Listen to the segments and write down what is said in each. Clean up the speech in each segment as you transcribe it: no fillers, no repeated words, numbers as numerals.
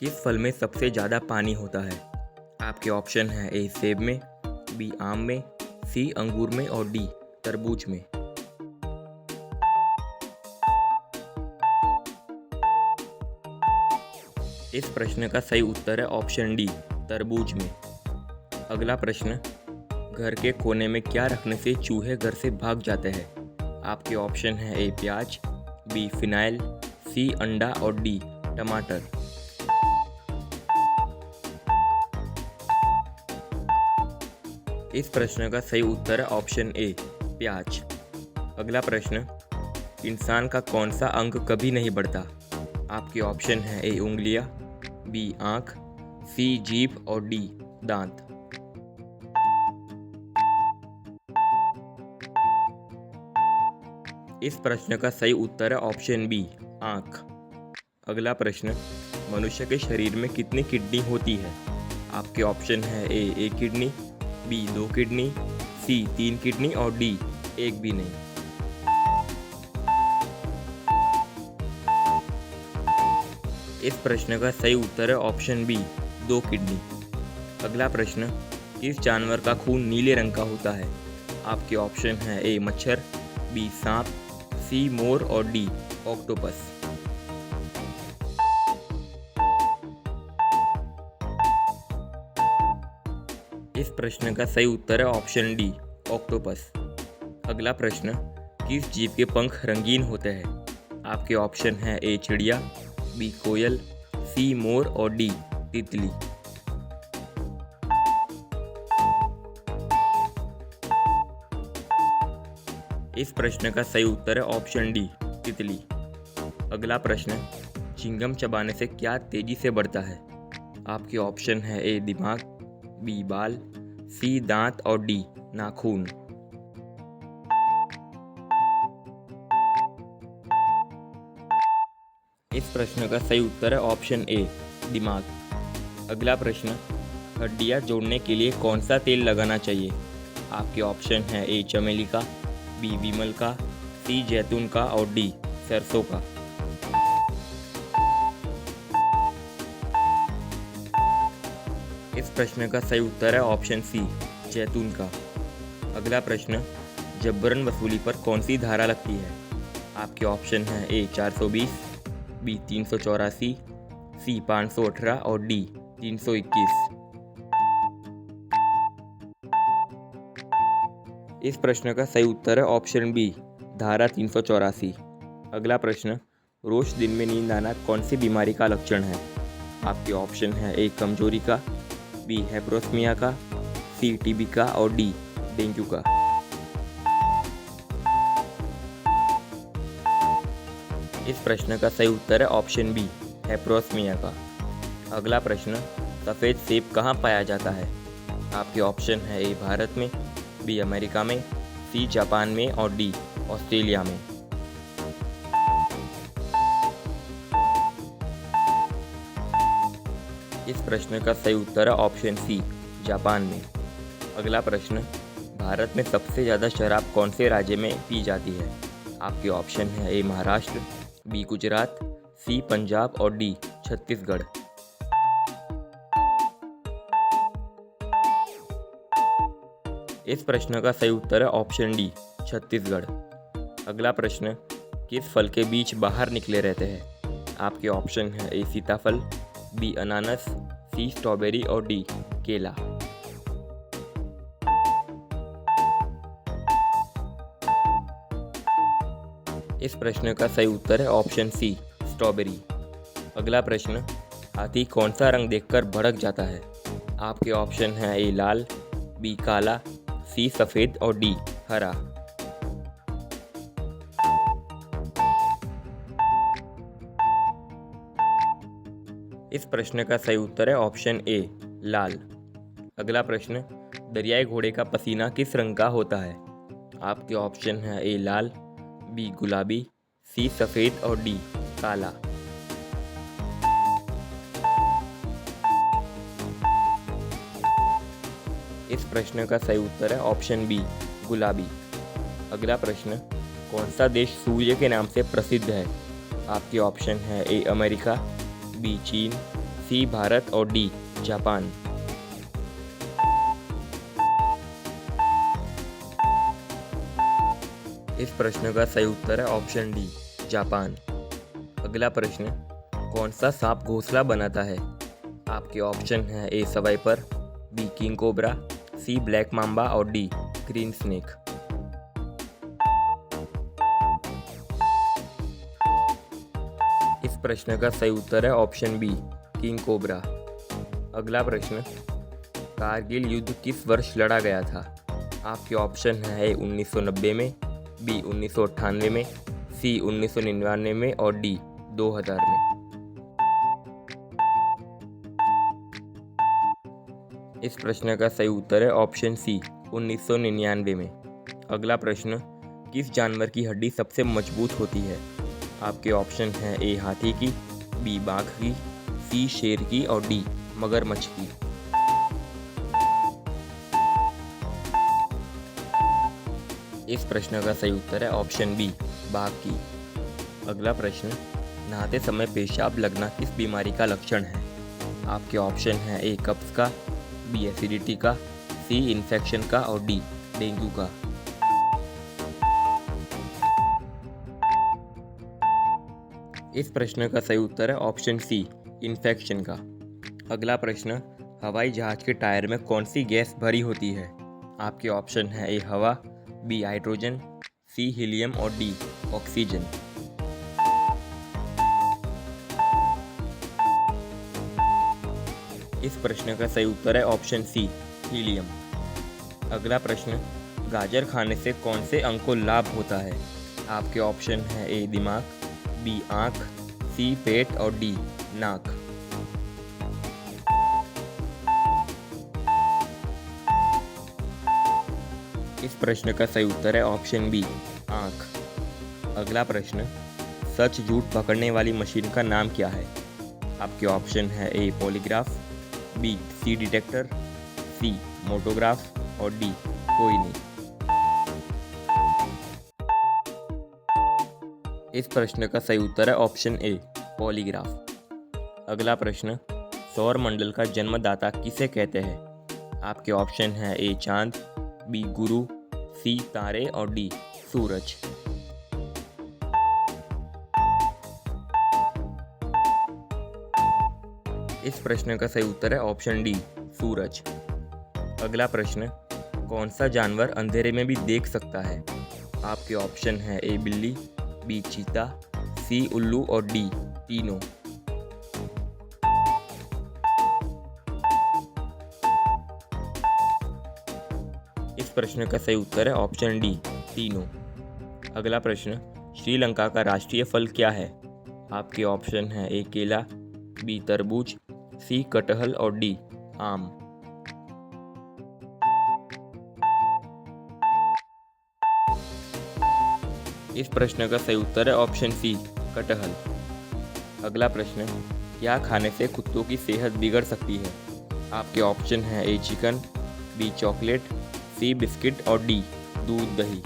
किस फल में सबसे ज़्यादा पानी होता है? आपके ऑप्शन हैं ए सेब में, बी आम में, सी अंगूर में और डी तरबूज में। इस प्रश्न का सही उत्तर है ऑप्शन डी तरबूज में। अगला प्रश्न, घर के कोने में क्या रखने से चूहे घर से भाग जाते हैं? आपके ऑप्शन हैं ए प्याज, बी फिनाइल, सी अंडा और डी टमाटर। इस प्रश्न का सही उत्तर है ऑप्शन ए प्याज। अगला प्रश्न, इंसान का कौन सा अंग कभी नहीं बढ़ता? आपके ऑप्शन हैं ए उंगलियां, बी आँख, सी जीभ और डी दांत। इस प्रश्न का सही उत्तर है ऑप्शन बी आँख। अगला प्रश्न, मनुष्य के शरीर में कितनी किडनी होती है? आपके ऑप्शन है ए एक किडनी, बी 2 किडनी, सी 3 किडनी और डी एक भी नहीं। इस प्रश्न का सही उत्तर है ऑप्शन बी 2 किडनी। अगला प्रश्न, किस जानवर का खून नीले रंग का होता है? आपके ऑप्शन हैं ए मच्छर, बी सांप, सी मोर और डी ऑक्टोपस। इस प्रश्न का सही उत्तर है ऑप्शन डी ऑक्टोपस। अगला प्रश्न, किस जीव के पंख रंगीन होते हैं? आपके ऑप्शन हैं ए चिड़िया, बी कोयल, सी मोर और डी तितली। इस प्रश्न का सही उत्तर है ऑप्शन डी तितली। अगला प्रश्न, चिंगम चबाने से क्या तेजी से बढ़ता है? आपके ऑप्शन है ए दिमाग, बी बाल, सी दांत और डी नाखून। इस प्रश्न का सही उत्तर है ऑप्शन ए दिमाग। अगला प्रश्न, हड्डियां जोड़ने के लिए कौन सा तेल लगाना चाहिए? आपके ऑप्शन है ए चमेली का, बी विमल का, सी जैतून का और डी सरसों का। इस प्रश्न का सही उत्तर है ऑप्शन सी जैतून का। अगला प्रश्न, जबरन वसूली पर कौन सी धारा लगती है? आपके ऑप्शन हैं ए 420, बी 384, सी 518 और डी 321। इस प्रश्न का सही उत्तर है ऑप्शन बी धारा 384। अगला प्रश्न, रोज दिन में नींद आना कौन सी बीमारी का लक्षण है? आपके ऑप्शन है ए कमजोरी का, बी हैप्रोस्मिया का, सी टीबी का और डी डेंगू का। इस प्रश्न का सही उत्तर है ऑप्शन बी हैप्रोस्मिया का। अगला प्रश्न, सफ़ेद सेब कहाँ पाया जाता है? आपके ऑप्शन है ए भारत में, बी अमेरिका में, सी जापान में और डी ऑस्ट्रेलिया में। इस प्रश्न का सही उत्तर है ऑप्शन सी जापान में। अगला प्रश्न, भारत में सबसे ज़्यादा शराब कौन से राज्य में पी जाती है? आपके ऑप्शन है ए महाराष्ट्र, बी गुजरात, सी पंजाब और डी छत्तीसगढ़। इस प्रश्न का सही उत्तर है ऑप्शन डी छत्तीसगढ़। अगला प्रश्न, किस फल के बीज बाहर निकले रहते हैं? आपके ऑप्शन है ए सीताफल, बी अनानास, सी स्ट्रॉबेरी और डी केला। इस प्रश्न का सही उत्तर है ऑप्शन सी स्ट्रॉबेरी। अगला प्रश्न, हाथी कौन सा रंग देखकर भड़क जाता है? आपके ऑप्शन हैं ए लाल, बी काला, सी सफ़ेद और डी हरा। इस प्रश्न का सही उत्तर है ऑप्शन ए लाल। अगला प्रश्न, दरियाई घोड़े का पसीना किस रंग का होता है? आपके ऑप्शन हैं ए लाल, बी गुलाबी, सी सफ़ेद और डी काला। इस प्रश्न का सही उत्तर है ऑप्शन बी गुलाबी। अगला प्रश्न, कौन सा देश सूर्य के नाम से प्रसिद्ध है? आपके ऑप्शन है ए अमेरिका, बी चीन, सी भारत और डी जापान। इस प्रश्न का सही उत्तर है ऑप्शन डी जापान। अगला प्रश्न, कौन सा सांप घोंसला बनाता है? आपके ऑप्शन है ए सवाइपर, B king cobra, C black mamba और डी ग्रीन स्नेक। इस प्रश्न का सही उत्तर है ऑप्शन बी किंग कोबरा। अगला प्रश्न, कारगिल युद्ध किस वर्ष लड़ा गया था? आपके ऑप्शन है ए 1990 में, बी 1998 में, सी 1999 में और डी 2000 में। इस प्रश्न का सही उत्तर है ऑप्शन सी 1999 में। अगला प्रश्न, किस जानवर की हड्डी सबसे मजबूत होती है? आपके ऑप्शन हैं ए हाथी की, बी बाघ की, सी शेर की और डी मगरमच्छ की। इस प्रश्न का सही उत्तर है ऑप्शन बी बाघ की। अगला प्रश्न, नहाते समय पेशाब लगना किस बीमारी का लक्षण है? आपके ऑप्शन हैं ए कब्ज का, बी एसिडिटी का, सी इन्फेक्शन का और डी डेंगू का। इस प्रश्न का सही उत्तर है ऑप्शन सी इन्फेक्शन का। अगला प्रश्न, हवाई जहाज के टायर में कौन सी गैस भरी होती है? आपके ऑप्शन है ए हवा, बी हाइड्रोजन, सी हीलियम और डी ऑक्सीजन। इस प्रश्न का सही उत्तर है ऑप्शन सी हीलियम। अगला प्रश्न, गाजर खाने से कौन से अंग को लाभ होता है? आपके ऑप्शन है ए दिमाग, बी आँख, सी पेट और डी नाक। इस प्रश्न का सही उत्तर है ऑप्शन बी आँख। अगला प्रश्न, सच झूठ पकड़ने वाली मशीन का नाम क्या है? आपके ऑप्शन है ए पॉलीग्राफ, बी सी डिटेक्टर, सी मोटोग्राफ और डी कोई नहीं। इस प्रश्न का सही उत्तर है ऑप्शन ए पॉलीग्राफ। अगला प्रश्न, सौर मंडल का जन्मदाता किसे कहते हैं? आपके ऑप्शन है ए चांद, बी गुरु, सी तारे और डी सूरज। इस प्रश्न का सही उत्तर है ऑप्शन डी सूरज। अगला प्रश्न, कौन सा जानवर अंधेरे में भी देख सकता है? आपके ऑप्शन है ए बिल्ली, बी चीता, सी उल्लू और डी तीनों। इस प्रश्न का सही उत्तर है ऑप्शन डी तीनों। अगला प्रश्न, श्रीलंका का राष्ट्रीय फल क्या है? आपके ऑप्शन है ए केला, बी तरबूज, सी कटहल और डी आम। इस प्रश्न का सही उत्तर है ऑप्शन सी कटहल। अगला प्रश्न, क्या खाने से कुत्तों की सेहत बिगड़ सकती है? आपके ऑप्शन है ए चिकन, बी चॉकलेट, सी बिस्किट और डी दूध दही।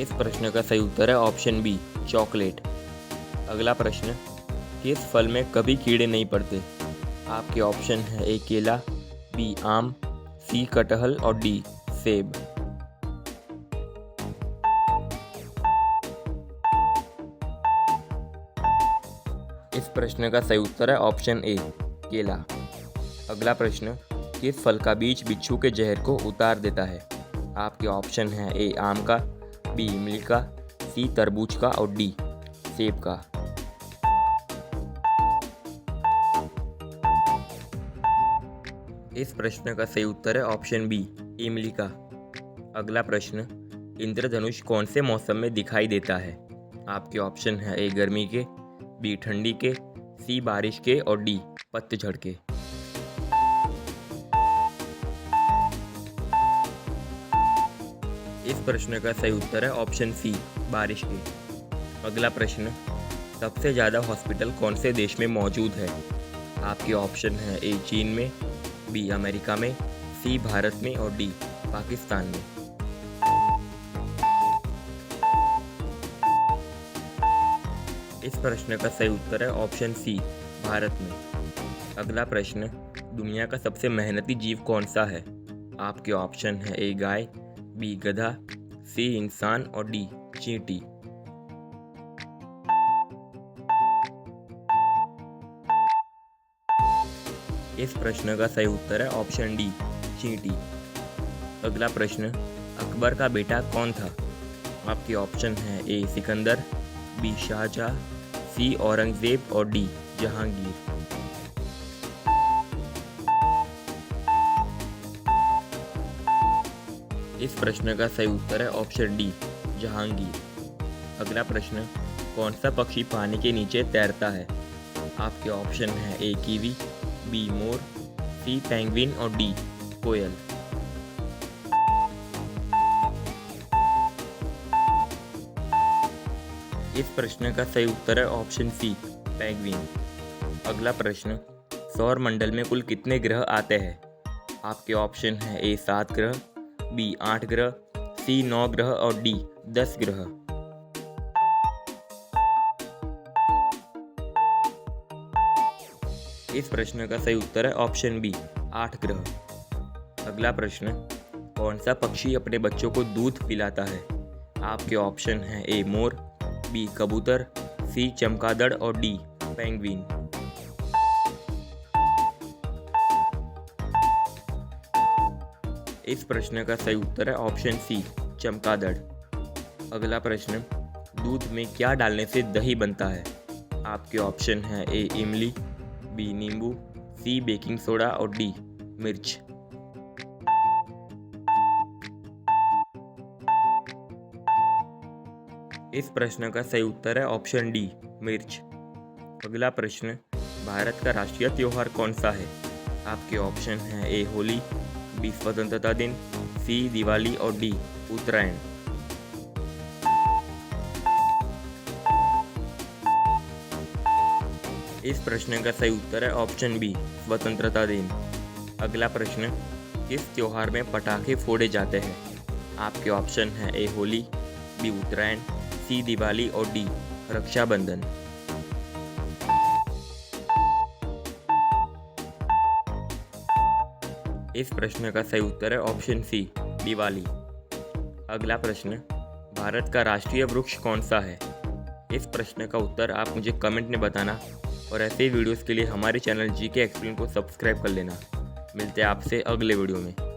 इस प्रश्न का सही उत्तर है ऑप्शन बी चॉकलेट। अगला प्रश्न, किस फल में कभी कीड़े नहीं पड़ते? आपके ऑप्शन है ए केला, बी आम, सी कटहल और डी सेब। इस प्रश्न का सही उत्तर है ऑप्शन ए केला। अगला प्रश्न, किस फल का बीज बिच्छू के जहर को उतार देता है? आपके ऑप्शन है ए आम का, बी इमली का, सी तरबूज का और डी सेब का। इस प्रश्न का सही उत्तर है ऑप्शन बी इमली का। अगला प्रश्न, इंद्रधनुष कौन से मौसम में दिखाई देता है? आपके ऑप्शन है ए गर्मी के, बी ठंडी के, सी बारिश के और डी पतझड़ के। इस प्रश्न का सही उत्तर है ऑप्शन सी बारिश के। अगला प्रश्न, सबसे ज़्यादा हॉस्पिटल कौन से देश में मौजूद है? आपके ऑप्शन है ए चीन में, बी अमेरिका में, सी भारत में और डी पाकिस्तान में। इस प्रश्न का सही उत्तर है ऑप्शन सी, भारत में। अगला प्रश्न, दुनिया का सबसे मेहनती जीव कौन सा है? आपके ऑप्शन है ए गाय, बी गधा, सी इंसान और डी चींटी। इस प्रश्न का सही उत्तर है ऑप्शन डी, चींटी। अगला प्रश्न, अकबर का बेटा कौन था? आपके ऑप्शन है ए सिकंदर, बी शाहजहां, सी औरंगजेब और डी जहांगीर। इस प्रश्न का सही उत्तर है ऑप्शन डी, जहांगीर। अगला प्रश्न, कौन सा पक्षी पानी के नीचे तैरता है? आपके ऑप्शन है ए कीवी, बी मोर, सी पेंगुइन और डी कोयल। इस प्रश्न का सही उत्तर है ऑप्शन सी, पेंगुइन। अगला प्रश्न, सौर मंडल में कुल कितने ग्रह आते हैं? आपके ऑप्शन है ए 7 ग्रह, बी 8 ग्रह, सी 9 ग्रह और डी 10 ग्रह। इस प्रश्न का सही उत्तर है ऑप्शन बी, 8 ग्रह। अगला प्रश्न, कौन सा पक्षी अपने बच्चों को दूध पिलाता है? आपके ऑप्शन है ए मोर, बी कबूतर, सी चमगादड़ और डी पेंगुइन। इस प्रश्न का सही उत्तर है ऑप्शन सी, चमगादड़। अगला प्रश्न, दूध में क्या डालने से दही बनता है? आपके ऑप्शन है ए इमली, बी नींबू, सी बेकिंग सोडा और डी मिर्च। इस प्रश्न का सही उत्तर है ऑप्शन डी, मिर्च। अगला प्रश्न, भारत का राष्ट्रीय त्योहार कौन सा है? आपके ऑप्शन है ए होली, बी स्वतंत्रता दिन, सी दिवाली और डी उत्तरायण। इस प्रश्न का सही उत्तर है ऑप्शन बी, स्वतंत्रता दिन। अगला प्रश्न, किस त्योहार में पटाखे फोड़े जाते हैं? आपके ऑप्शन है ए होली, बी उत्तरायण, सी दिवाली और डी रक्षाबंधन। इस प्रश्न का सही उत्तर है ऑप्शन सी, दिवाली। अगला प्रश्न, भारत का राष्ट्रीय वृक्ष कौन सा है? इस प्रश्न का उत्तर आप मुझे कमेंट में बताना और ऐसे ही वीडियोस के लिए हमारे चैनल जीके एक्सप्लेन को सब्सक्राइब कर लेना। मिलते हैं आपसे अगले वीडियो में।